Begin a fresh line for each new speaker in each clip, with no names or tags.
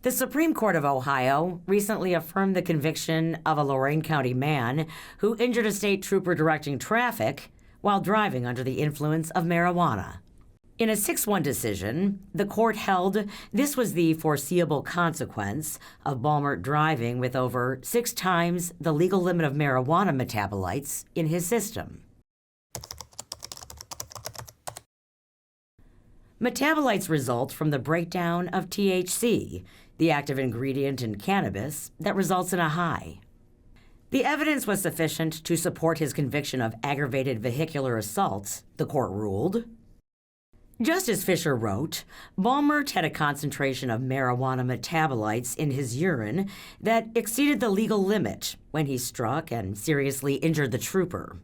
The Supreme Court of Ohio recently affirmed the conviction of a Lorain County man who injured a state trooper directing traffic while driving under the influence of marijuana. In a 6-1 decision, the court held this was the foreseeable consequence of Balmert driving with over 6 times the legal limit of marijuana metabolites in his system. Metabolites result from the breakdown of THC, the active ingredient in cannabis that results in a high. The evidence was sufficient to support his conviction of aggravated vehicular assault, the court ruled. Justice Fisher wrote, Balmert had a concentration of marijuana metabolites in his urine that exceeded the legal limit when he struck and seriously injured the trooper.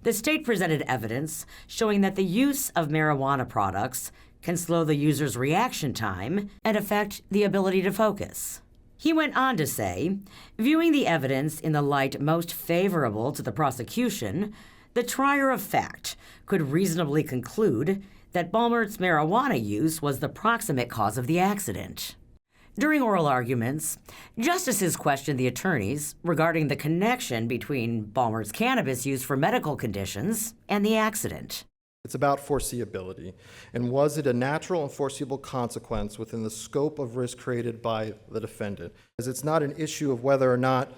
The state presented evidence showing that the use of marijuana products can slow the user's reaction time and affect the ability to focus. He went on to say, viewing the evidence in the light most favorable to the prosecution, the trier of fact could reasonably conclude that Balmert's marijuana use was the proximate cause of the accident. During oral arguments, justices questioned the attorneys regarding the connection between Balmert's cannabis use for medical conditions and the accident.
It's about foreseeability. And was it a natural and foreseeable consequence within the scope of risk created by the defendant? As it's not an issue of whether or not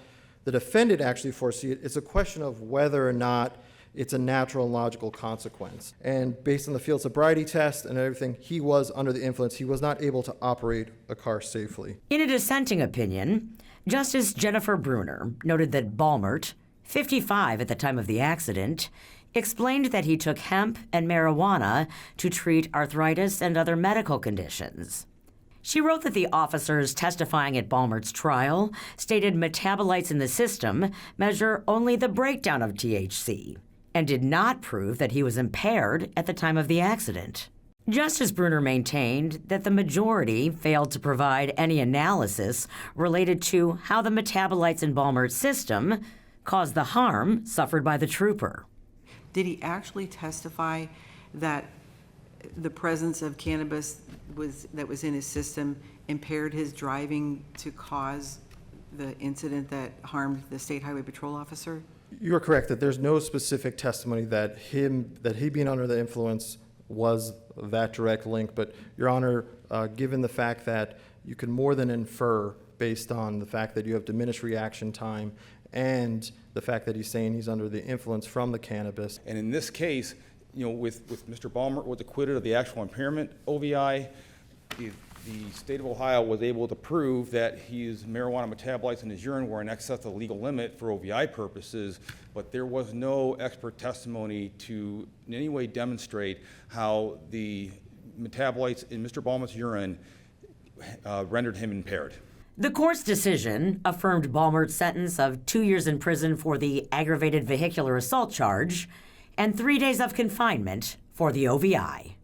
the defendant actually foresees it, it's a question of whether or not it's a natural and logical consequence. And based on the field sobriety test and everything, he was under the influence. He was not able to operate a car safely.
In a dissenting opinion, Justice Jennifer Bruner noted that Balmert, 55 at the time of the accident, explained that he took hemp and marijuana to treat arthritis and other medical conditions. She wrote that the officers testifying at Balmert's trial stated metabolites in the system measure only the breakdown of THC and did not prove that he was impaired at the time of the accident. Justice Bruner maintained that the majority failed to provide any analysis related to how the metabolites in Balmert's system caused the harm suffered by the trooper.
Did he actually testify that the presence of cannabis that was in his system impaired his driving to cause the incident that harmed the state highway patrol officer?
You are correct that there's no specific testimony that he being under the influence was that direct link. But Your Honor, given the fact that you can more than infer based on the fact that you have diminished reaction time and the fact that he's saying he's under the influence from the cannabis.
And in this case, you know, with Mr. Balmert was acquitted of the actual impairment OVI, the state of Ohio was able to prove that his marijuana metabolites in his urine were in excess of the legal limit for OVI purposes, but there was no expert testimony to in any way demonstrate how the metabolites in Mr. Balmert's urine rendered him impaired.
The court's decision affirmed Balmert's sentence of 2 years in prison for the aggravated vehicular assault charge and 3 days of confinement for the OVI.